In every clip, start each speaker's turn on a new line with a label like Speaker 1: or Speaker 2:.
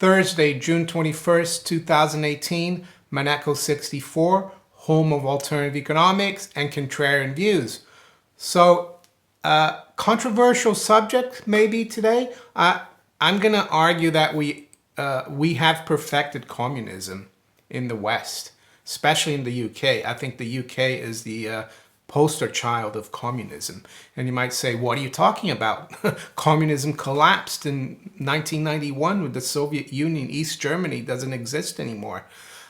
Speaker 1: Thursday, June 21st, 2018, Manifesto 64, home of alternative economics and contrarian views. So, controversial subject maybe today. I'm going to argue that we have perfected communism in the West, especially in the UK. I think the UK is the poster child of communism. And you might say, what are you talking about? Communism collapsed in 1991 with the Soviet Union. East Germany doesn't exist anymore.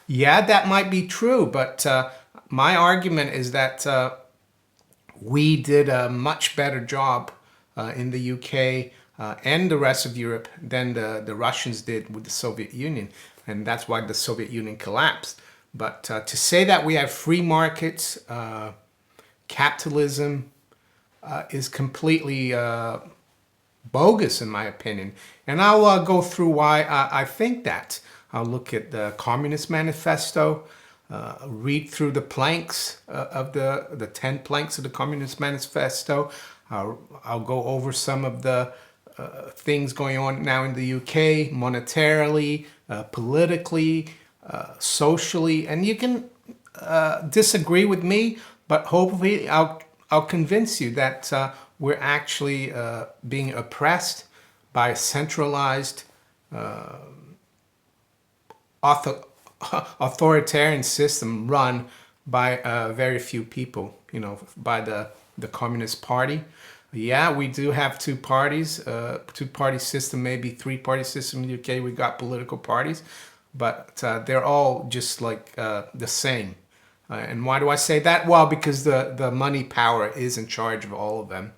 Speaker 1: Yeah, that might be true, but my argument is that we did a much better job in the UK and the rest of Europe than the Russians did with the Soviet Union. And that's why the Soviet Union collapsed. But to say that we have free markets, capitalism is completely bogus in my opinion. And I'll go through why I think that. I'll look at the Communist Manifesto, read through the planks of the 10 planks of the Communist Manifesto. I'll go over some of the things going on now in the UK, monetarily, politically, socially, and you can disagree with me, but hopefully I'll convince you that we're actually being oppressed by a centralized authoritarian system run by very few people, by the Communist Party. Yeah, we do have two parties, two-party system, maybe three-party system in the UK. We got political parties, but they're all just like the same. And why do I say that? Well, because the money power is in charge of all of them.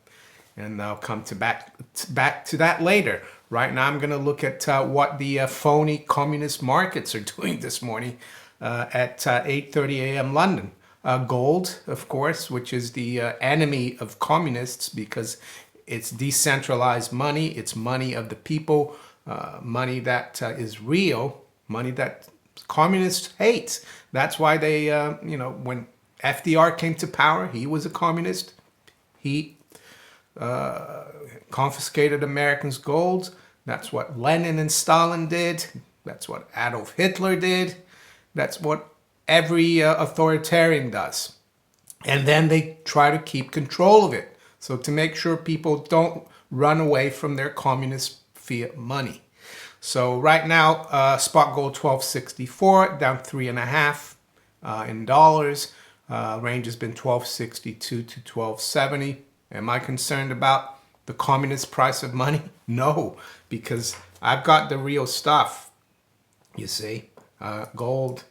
Speaker 1: And I'll come back to that later. Right now, I'm going to look at what the phony communist markets are doing this morning at 8:30 a.m. London. Gold, of course, which is the enemy of communists because it's decentralized money. It's money of the people, money that is real, money that communists hate. That's why they, when FDR came to power, he was a communist. He confiscated Americans' gold. That's what Lenin and Stalin did. That's what Adolf Hitler did. That's what every authoritarian does. And then they try to keep control of it. So to make sure people don't run away from their communist fiat money. So right now, spot gold 1264, down 3.5 in dollars. Range has been 1262 to 1270. Am I concerned about the communist price of money? No, because I've got the real stuff, you see, gold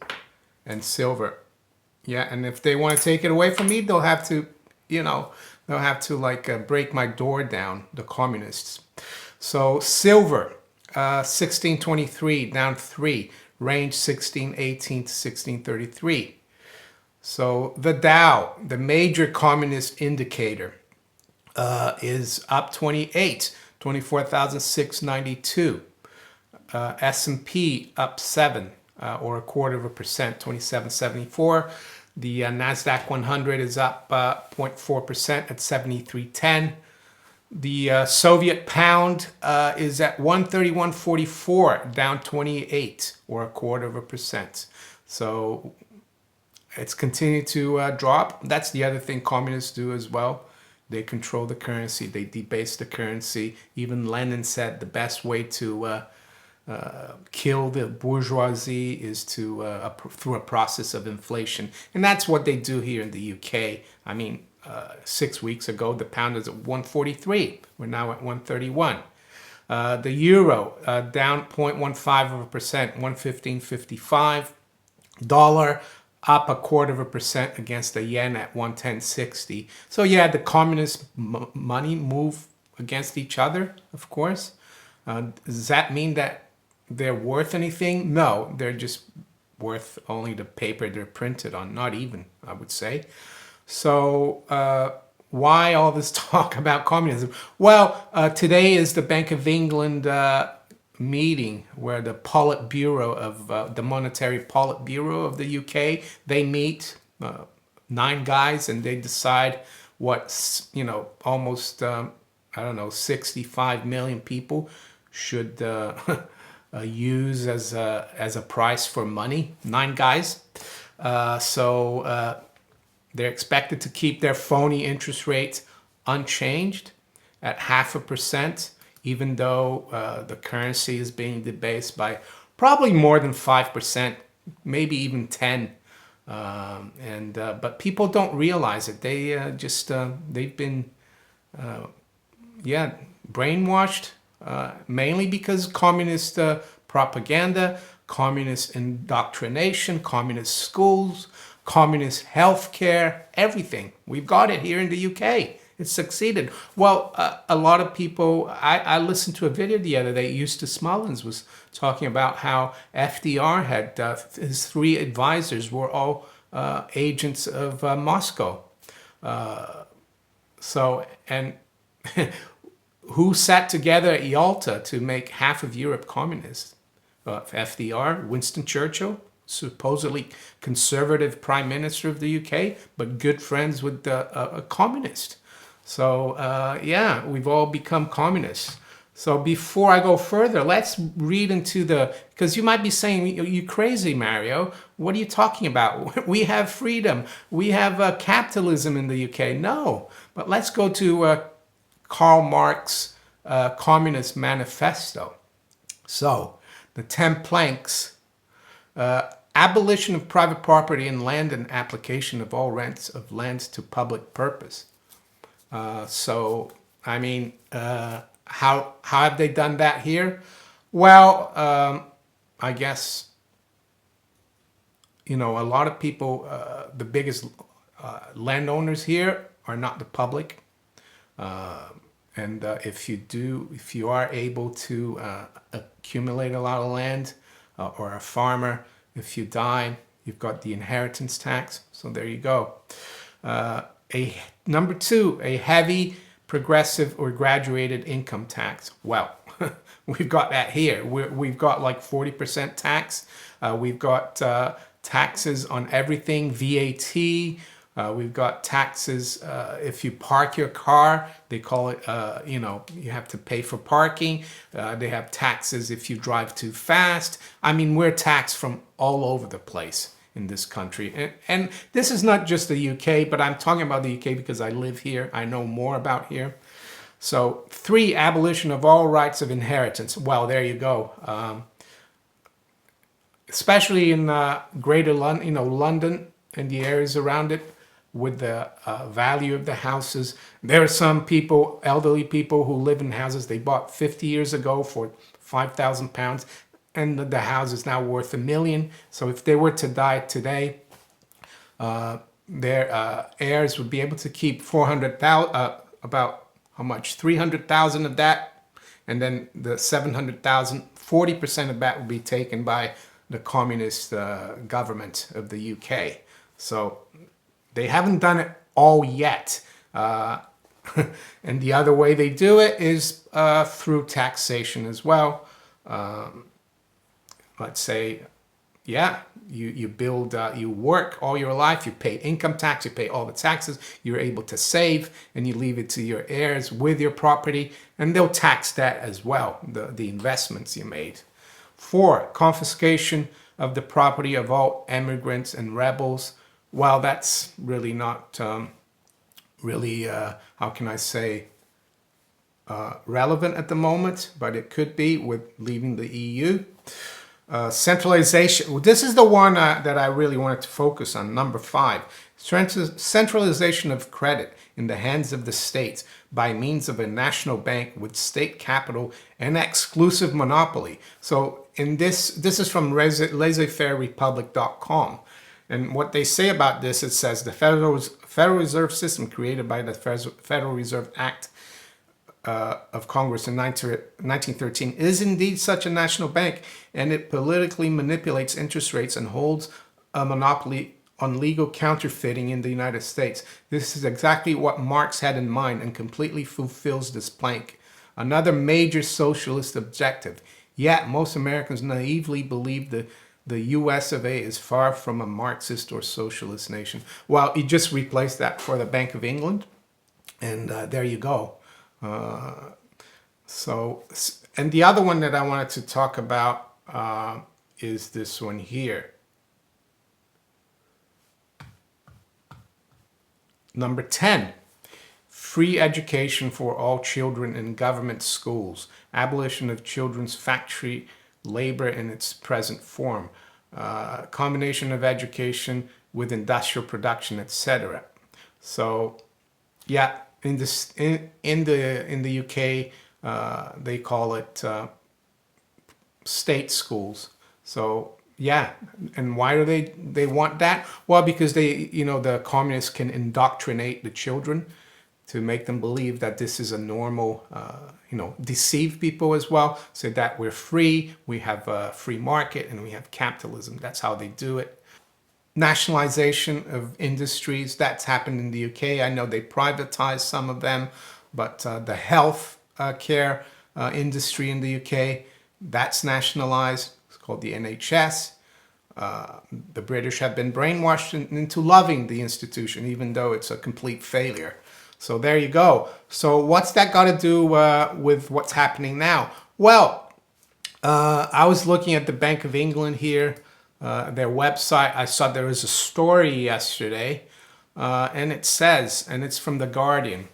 Speaker 1: and silver. Yeah, and if they want to take it away from me, they'll have to, break my door down, the communists. So silver, 1623, down 3, range 1618 to 1633. So the Dow, the major communist indicator, is up 28, 24,692. S&P up 7, or 0.25%, 2774. The NASDAQ 100 is up 0.4% at 7310. The Soviet pound is at 131.44, down 28, or 0.25%. So it's continued to drop. That's the other thing communists do as well. They control the currency. They debase the currency. Even Lenin said the best way to kill the bourgeoisie is to through a process of inflation. And that's what they do here in the UK. I mean, 6 weeks ago, the pound was at 143. We're now at 131. The euro down 0.15%, 115.55. Dollar up 0.25% against the yen at 110.60. So yeah, the communist money move against each other, of course. Does that mean that they're worth anything? No, they're just worth only the paper they're printed on, not even, I would say. So why all this talk about communism? Well, today is the Bank of England meeting where the Politburo of the Monetary Politburo of the UK, they meet, 9 guys, and they decide what, almost, 65 million people should use as a price for money. 9 guys. So they're expected to keep their phony interest rates unchanged at 0.5%, even though the currency is being debased by probably more than 5%, maybe even 10. But people don't realize it. They they've been brainwashed, mainly because communist propaganda, communist indoctrination, communist schools, communist healthcare, everything. We've got it here in the UK. It's succeeded. Well, a lot of people, I listened to a video the other day, Eustace Mullins was talking about how FDR had, his 3 advisors were all agents of Moscow. And who sat together at Yalta to make half of Europe communist? FDR, Winston Churchill, supposedly conservative prime minister of the UK, but good friends with a communist. So yeah, we've all become communists. So before I go further, let's read into because you might be saying, you crazy, Mario. What are you talking about? We have freedom. We have capitalism in the UK. No, but let's go to Karl Marx Communist Manifesto. So the 10 planks, abolition of private property in land and application of all rents of lands to public purpose. So, I mean, how have they done that here? Well, I guess, a lot of people, the biggest landowners here are not the public. And if you are able to accumulate a lot of land, or a farmer, if you die, you've got the inheritance tax. So there you go. Number 2, a heavy, progressive, or graduated income tax. Well, we've got that here. We've got like 40% tax. We've got taxes on everything, VAT. We've got taxes if you park your car, they call it, you have to pay for parking. They have taxes if you drive too fast. I mean, we're taxed from all over the place in this country. And this is not just the UK, but I'm talking about the UK because I live here. I know more about here. So 3, abolition of all rights of inheritance. Well, there you go. Especially in Greater London, London and the areas around it, with the value of the houses. There are some people, elderly people, who live in houses they bought 50 years ago for £5,000, and the house is now worth $1 million. So if they were to die today, their heirs would be able to keep 400,000, about how much? 300,000 of that, and then the 700,000, 40% of that would be taken by the communist government of the UK. So they haven't done it all yet. And the other way they do it is through taxation as well. Let's say, yeah, you build, you work all your life, you pay income tax, you pay all the taxes, you're able to save, and you leave it to your heirs with your property, and they'll tax that as well, the investments you made. 4, confiscation of the property of all immigrants and rebels. Well, that's really not how can I say, relevant at the moment, but it could be with leaving the EU. Centralization. Well, this is the one that I really wanted to focus on. Number 5, centralization of credit in the hands of the states by means of a national bank with state capital and exclusive monopoly. So in this is from laissezfairerepublic.com. And what they say about this, it says the Federal Reserve System created by the Federal Reserve Act of Congress in 1913 is indeed such a national bank, and it politically manipulates interest rates and holds a monopoly on legal counterfeiting in the United States. This is exactly what Marx had in mind and completely fulfills this plank. Another major socialist objective. Yet most Americans naively believe the US of A is far from a Marxist or socialist nation. Well, you just replace that for the Bank of England, and there you go. And the other one that I wanted to talk about is this one here. Number 10, free education for all children in government schools. Abolition of children's factory labor in its present form. Combination of education with industrial production, etc. So, yeah, in this in the UK, they call it state schools. So yeah, and why do they want that? Well, because the communists can indoctrinate the children to make them believe that this is a normal, deceive people as well, so that we're free, we have a free market, and we have capitalism. That's how they do it. Nationalization of industries, that's happened in the UK. I know they privatized some of them, but the health care industry in the UK, that's nationalized. It's called the NHS. The British have been brainwashed into loving the institution, even though it's a complete failure. So there you go. So what's that got to do with what's happening now? Well, I was looking at the Bank of England here, their website. I saw there was a story yesterday, and it says, and it's from The Guardian,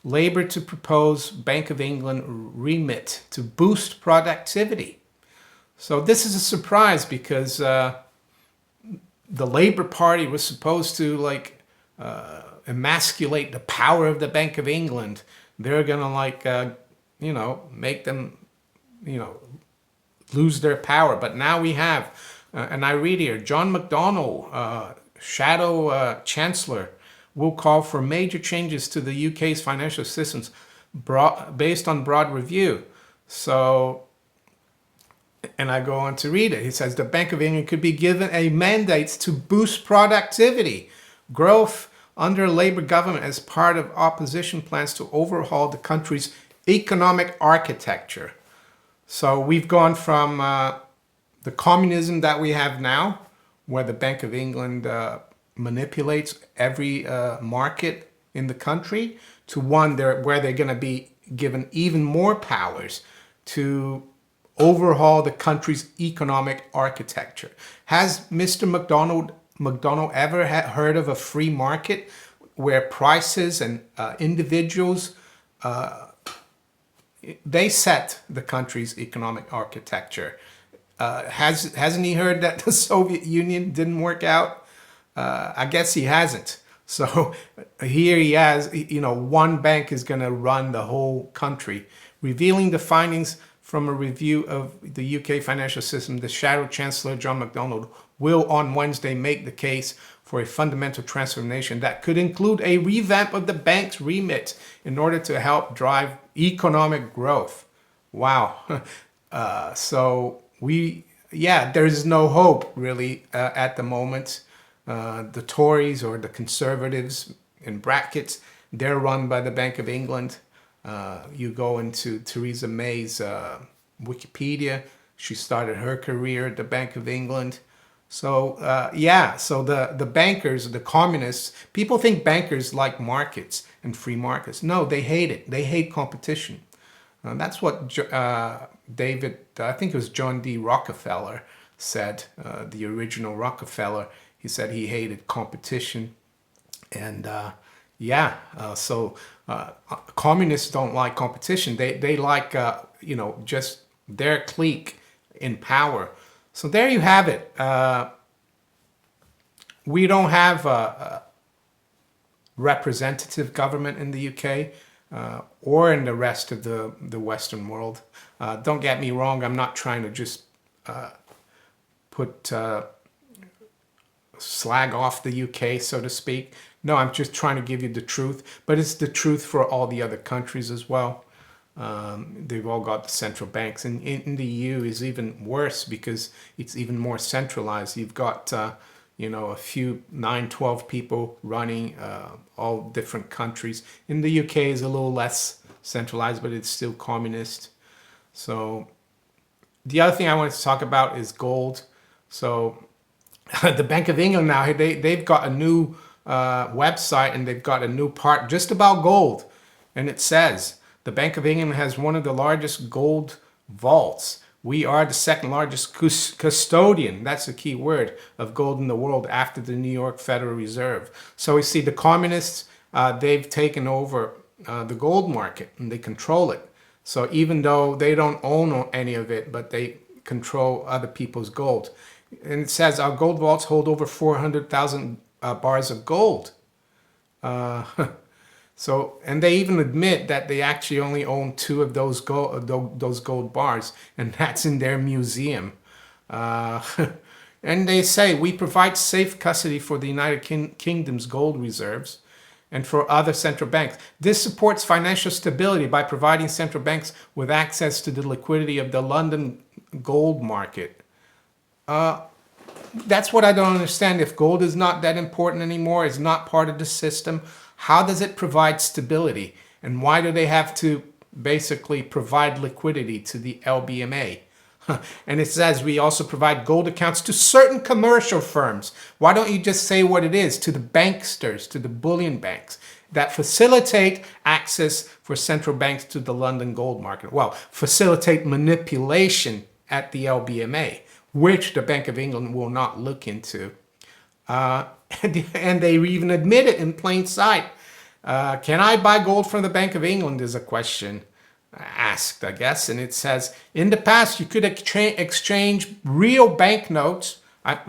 Speaker 1: Labour to propose Bank of England remit to boost productivity. So this is a surprise because the Labour Party was supposed to emasculate the power of the Bank of England. They're gonna make them, lose their power. But now we have, and I read here, John McDonnell, Shadow Chancellor, will call for major changes to the UK's financial systems based on broad review. So, and I go on to read it. He says the Bank of England could be given a mandate to boost productivity, growth under a Labour government as part of opposition plans to overhaul the country's economic architecture. So we've gone from the communism that we have now, where the Bank of England manipulates every market in the country, to one where they're going to be given even more powers to overhaul the country's economic architecture. Has Mr. McDonnell ever heard of a free market where prices and individuals, they set the country's economic architecture? Hasn't he heard that the Soviet Union didn't work out? I guess he hasn't. So here he has, one bank is going to run the whole country. Revealing the findings from a review of the UK financial system, the Shadow Chancellor, John McDonnell, will on Wednesday make the case for a fundamental transformation that could include a revamp of the bank's remit in order to help drive economic growth. Wow. There's no hope really at the moment. The Tories, or the Conservatives in brackets, they're run by the Bank of England. You go into Theresa May's Wikipedia. She started her career at the Bank of England. So so the bankers, the communists, people think bankers like markets and free markets. No, they hate it. They hate competition. That's what David, I think it was John D. Rockefeller said, the original Rockefeller. He said he hated competition. And communists don't like competition. They like, just their clique in power. So there you have it. We don't have a representative government in the UK or in the rest of the Western world. Don't get me wrong. I'm not trying to just slag off the UK, so to speak. No, I'm just trying to give you the truth, but it's the truth for all the other countries as well. They've all got the central banks, and in the EU is even worse because it's even more centralized. You've got, a few 9-12 people running all different countries. In the UK is a little less centralized, but it's still communist. So the other thing I wanted to talk about is gold. So the Bank of England now, they've got a new website, and they've got a new part just about gold. And it says, the Bank of England has one of the largest gold vaults We are the second largest custodian, that's the key word, of gold in the world after the New York Federal Reserve. So we see the communists, they've taken over the gold market and they control it. So even though they don't own any of it, but they control other people's gold. And it says our gold vaults hold over 400,000 bars of gold. So, and they even admit that they actually only own 2 of those gold bars, and that's in their museum. And they say, we provide safe custody for the United Kingdom's gold reserves and for other central banks. This supports financial stability by providing central banks with access to the liquidity of the London gold market. That's what I don't understand. If gold is not that important anymore, is not part of the system, how does it provide stability? And why do they have to basically provide liquidity to the LBMA? And it says we also provide gold accounts to certain commercial firms. Why don't you just say what it is? To the banksters, to the bullion banks that facilitate access for central banks to the London gold market. Well, facilitate manipulation at the LBMA, which the Bank of England will not look into. And they even admit it in plain sight. Can I buy gold from the Bank of England is a question asked, I guess. And it says, in the past, you could exchange real banknotes.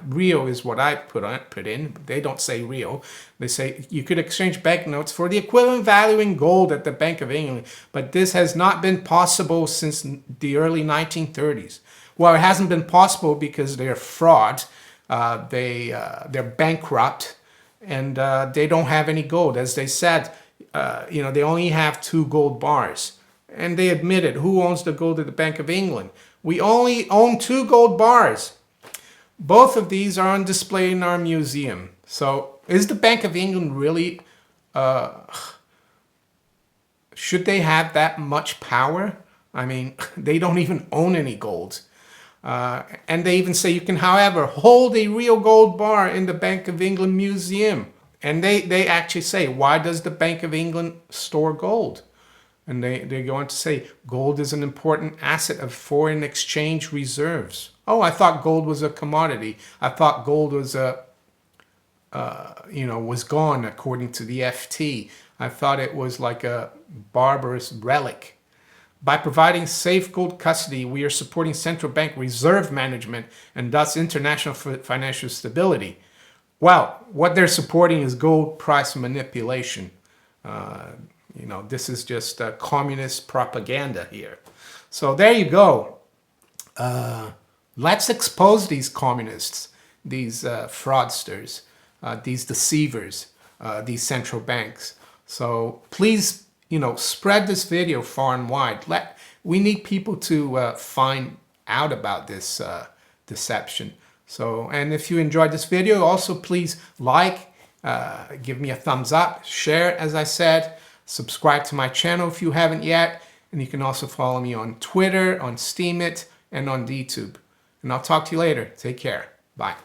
Speaker 1: Real is what I put in. They don't say real. They say you could exchange banknotes for the equivalent value in gold at the Bank of England. But this has not been possible since the early 1930s. Well, it hasn't been possible because they're fraud. They're bankrupt, and they don't have any gold. As they said, they only have 2 gold bars. And they admitted, who owns the gold at the Bank of England? We only own 2 gold bars. Both of these are on display in our museum. So is the Bank of England really, should they have that much power? I mean, they don't even own any gold. And they even say you can, however, hold a real gold bar in the Bank of England museum. And they actually say, why does the Bank of England store gold? And they go on to say, gold is an important asset of foreign exchange reserves. Oh, I thought gold was a commodity. I thought gold was was gone according to the FT. I thought it was like a barbarous relic. By providing safe gold custody, we are supporting central bank reserve management and thus international financial stability. Well, what they're supporting is gold price manipulation. This is just communist propaganda here. So there you go. Let's expose these communists, these fraudsters, these deceivers, these central banks. So please, spread this video far and wide. We need people to find out about this deception. So, and if you enjoyed this video, also please like, give me a thumbs up, share, as I said, subscribe to my channel if you haven't yet, and you can also follow me on Twitter, on Steemit, and on DTube. And I'll talk to you later. Take care. Bye.